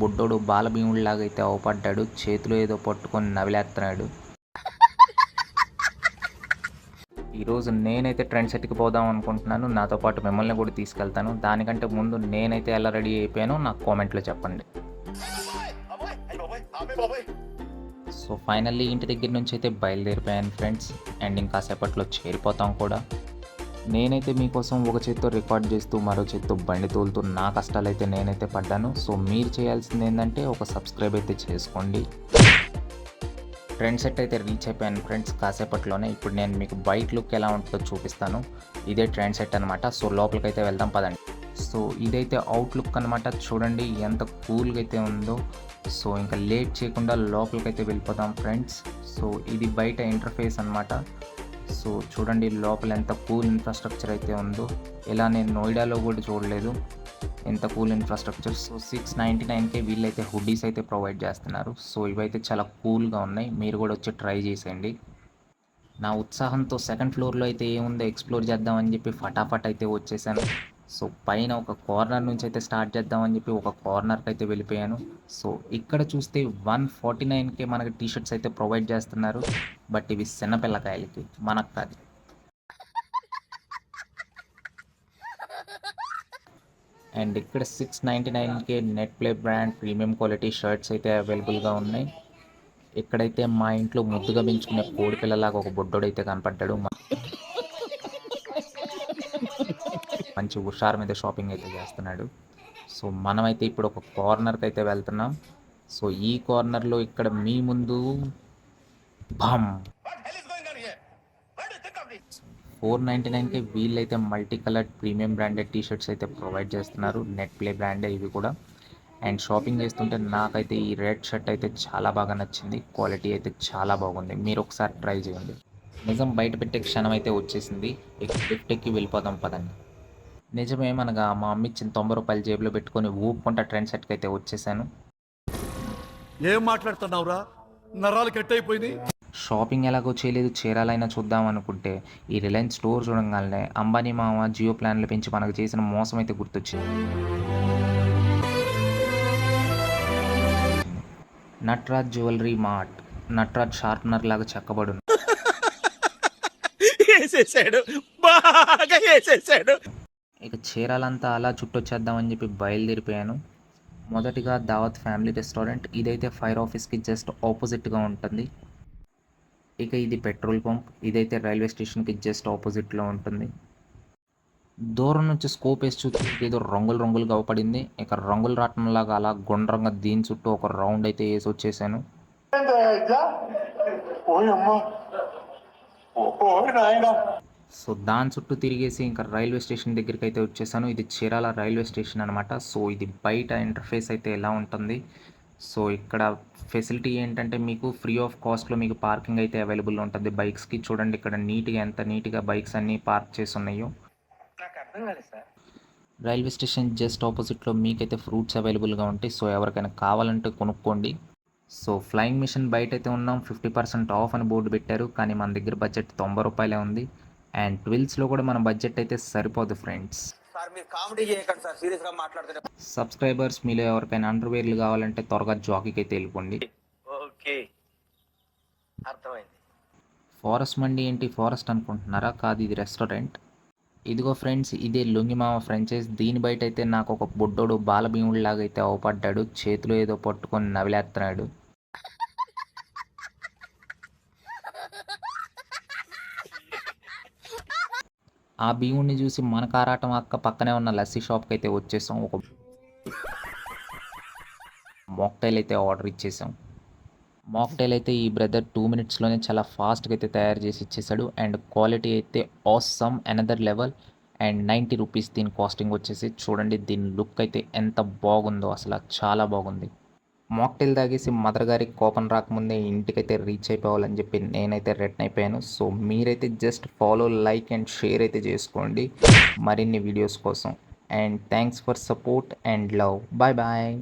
బుడ్డోడు బాలభీముడిలాగా అయితే అవపడ్డాడు. చేతిలో ఏదో పట్టుకొని నవిలేస్తున్నాడు. ఈరోజు నేనైతే ట్రెండ్ సెట్కి పోదాం అనుకుంటున్నాను. నాతో పాటు మిమ్మల్ని కూడా తీసుకెళ్తాను. దానికంటే ముందు నేనైతే ఎలా రెడీ అయిపోయానో నాకు కామెంట్లో చెప్పండి. సో ఫైనల్లీ ఇంటి దగ్గర నుంచి అయితే బయలుదేరిపోయాను ఫ్రెండ్స్. అండ్ ఇంకాసేపట్లో చేరిపోతాం కూడా. నేనైతే మీకోసం ఒక చేత్తో రికార్డ్ చేస్తూ మరో చేత్తో బండి తోలుతూ నా కష్టాలైతే నేనైతే పడ్డాను. సో మీరు చేయాల్సింది ఏంటంటే ఒక సబ్స్క్రైబ్ అయితే చేసుకోండి. ట్రెండ్ సెట్ అయితే రీచ్ అయిపోయాను ఫ్రెండ్స్ కాసేపట్లోనే. ఇప్పుడు నేను మీకు బయట లుక్ ఎలా ఉంటుందో చూపిస్తాను. ఇదే ట్రెండ్ సెట్ అనమాట. సో లోపలికి అయితే వెళ్దాం పదండి. సో ఇదైతే అవుట్ లుక్ అనమాట. చూడండి ఎంత కూల్గా అయితే ఉందో. సో ఇంకా లేట్ చేయకుండా లోపలికైతే వెళ్ళిపోతాం ఫ్రెండ్స్. సో ఇది బయట ఇంటర్ఫేస్ అనమాట. సో చూడండి లోపల ఎంత కూల్ ఇన్ఫ్రాస్ట్రక్చర్ అయితే ఉందో. ఇలా నేను నోయిడాలో కూడా చూడలేదు ఎంత కూల్ ఇన్ఫ్రాస్ట్రక్చర్. సో 699కే వీళ్ళైతే హుడ్డీస్ అయితే ప్రొవైడ్ చేస్తున్నారు. సో ఇవైతే చాలా కూల్గా ఉన్నాయి. మీరు కూడా వచ్చి ట్రై చేసేయండి. నా ఉత్సాహంతో సెకండ్ ఫ్లోర్లో అయితే ఏముందో ఎక్స్ప్లోర్ చేద్దామని చెప్పి ఫటాఫట్ అయితే వచ్చేసాను. సో పైన ఒక కార్నర్ నుంచి అయితే స్టార్ట్ చేద్దామని చెప్పి ఒక కార్నర్కి అయితే వెళ్ళిపోయాను. సో ఇక్కడ చూస్తే 149కే మనకి టీషర్ట్స్ అయితే ప్రొవైడ్ చేస్తున్నారు. బట్ ఇవి చిన్నపిల్లకాయలకి, మనకు కాదు. అండ్ ఇక్కడ 699కే Net Play brand premium quality shirts అయితే అవైలబుల్గా ఉన్నాయి. ఇక్కడైతే మా ఇంట్లో ముద్దుగా పెంచుకునే కోడి పిల్లలాగా ఒక బొడ్డోడైతే కనపడ్డాడు. మంచి హుషారు మీద షాపింగ్ అయితే చేస్తున్నాడు. సో మనమైతే ఇప్పుడు ఒక కార్నర్కి అయితే వెళ్తున్నాం. సో ఈ కార్నర్లో ఇక్కడ మీ ముందు బమ్ 499కే వీళ్ళైతే multi colour premium branded t shirts అయితే ప్రొవైడ్ చేస్తున్నారు. నెట్ ప్లే బ్రాండే ఇవి కూడా. అండ్ షాపింగ్ చేస్తుంటే నాకైతే ఈ రెడ్ షర్ట్ అయితే చాలా బాగా నచ్చింది. క్వాలిటీ అయితే చాలా బాగుంది. మీరు ఒకసారి ట్రై చేయండి. నిజం బయట పెట్టే క్షణం అయితే వచ్చేసింది. లిఫ్ట్ ఎక్కి వెళ్ళిపోదాం పదండి. నిజమే, మనగా మా అమ్మ ఇచ్చిన 90 రూపాయలు జేబులో పెట్టుకొని ఊపుకుంటా ట్రెండ్ సెట్కి అయితే వచ్చేసాను. ఏం మాట్లాడుతున్నావురా, నరాలు కట్ అయిపోయింది. షాపింగ్ ఎలాగో చేయలేదు, చీరాలైనా చూద్దాం అనుకుంటే ఈ రిలయన్స్ స్టోర్ చూడగానే అంబానీ మామ జియో ప్లాన్లు పెంచి మనకు చేసిన మోసం అయితే గుర్తొచ్చింది. Natraj jewellery mart. Natraj sharpener లాగా చెక్కబడును. ఇక చీరాలంతా అలా చుట్టొచ్చేద్దామని చెప్పి బయలుదేరిపోయాను. మొదటిగా దావత్ ఫ్యామిలీ రెస్టారెంట్. ఇదైతే ఫైర్ ఆఫీస్కి జస్ట్ ఆపోజిట్గా ఉంటుంది. ఇక ఇది పెట్రోల్ పంప్. ఇదైతే రైల్వే స్టేషన్కి జస్ట్ ఆపోజిట్లో ఉంటుంది. దూరం నుంచి స్కోప్ వేసి చూస్తే ఏదో రంగులు రంగులుగా అవపడింది. ఇక రంగులు రావటంలాగా అలా గుండ్రంగా దీని చుట్టూ ఒక రౌండ్ అయితే వేసి వచ్చేసాను. సో దాని చుట్టూ తిరిగేసి ఇంకా రైల్వే స్టేషన్ దగ్గరికి అయితే వచ్చేసాను. ఇది చీరాల రైల్వే స్టేషన్ అనమాట. సో ఇది బయట ఇంటర్ఫేస్ అయితే ఎలా ఉంటుంది. సో ఇక్కడ ఫెసిలిటీ ఏంటంటే మీకు ఫ్రీ ఆఫ్ కాస్ట్లో మీకు పార్కింగ్ అయితే అవైలబుల్ ఉంటుంది బైక్స్కి. చూడండి ఇక్కడ నీట్గా ఎంత నీట్గా బైక్స్ అన్నీ పార్క్ చేసి ఉన్నాయో. రైల్వే స్టేషన్ జస్ట్ ఆపోజిట్లో మీకైతే ఫ్రూట్స్ అవైలబుల్గా ఉంటాయి. సో ఎవరికైనా కావాలంటే కొనుక్కోండి. సో ఫ్లయింగ్ మిషన్ బయట అయితే ఉన్నాం. 50% ఆఫ్ అని బోర్డు పెట్టారు. కానీ మన దగ్గర బడ్జెట్ 90 రూపాయలే ఉంది. అండ్ ట్విల్స్లో కూడా మన బడ్జెట్ అయితే సరిపోదు ఫ్రెండ్స్. సబ్స్క్రైబర్స్ మీలో ఎవరికైనా అండర్వేర్లు కావాలంటే త్వరగా జాకీకి అయితే వెళ్ళిపోండి. ఫారెస్ట్ మండి ఏంటి, ఫారెస్ట్ అనుకుంటున్నారా? కాదు, ఇది రెస్టారెంట్. ఇదిగో ఫ్రెండ్స్, ఇదే లొంగిమామ ఫ్రాంచైజ్. దీని బయట అయితే నాకు ఒక బుడ్డోడు బాలభీముడిలాగా అయితే అవపడ్డాడు. చేతిలో ఏదో పట్టుకొని నవిలేస్తున్నాడు. ఆ భీముడిని చూసి మన కారాటం అక్క పక్కనే ఉన్న లస్సీ షాప్కి అయితే వచ్చేసాం. ఒక మాక్టైల్ అయితే ఆర్డర్ ఇచ్చేసాం. మాక్టైల్ అయితే ఈ బ్రదర్ 2 మినిట్స్లోనే చాలా ఫాస్ట్గా అయితే తయారు చేసి ఇచ్చేసాడు. అండ్ క్వాలిటీ అయితే awesome, another level. And 90 rupees దీని కాస్టింగ్ వచ్చేసి. చూడండి దీని లుక్ అయితే ఎంత బాగుందో, అసలు చాలా బాగుంది. మాక్టైల్ తాగేసి మదర్ గారికి కోపం రాకముందే ఇంటికైతే రీచ్ అయిపోవాలని చెప్పి నేనైతే రిటర్న్ అయిపోయాను. సో మీరైతే just follow, like and share అయితే చేసుకోండి మరిన్ని వీడియోస్ కోసం. And thanks for support and love. Bye bye.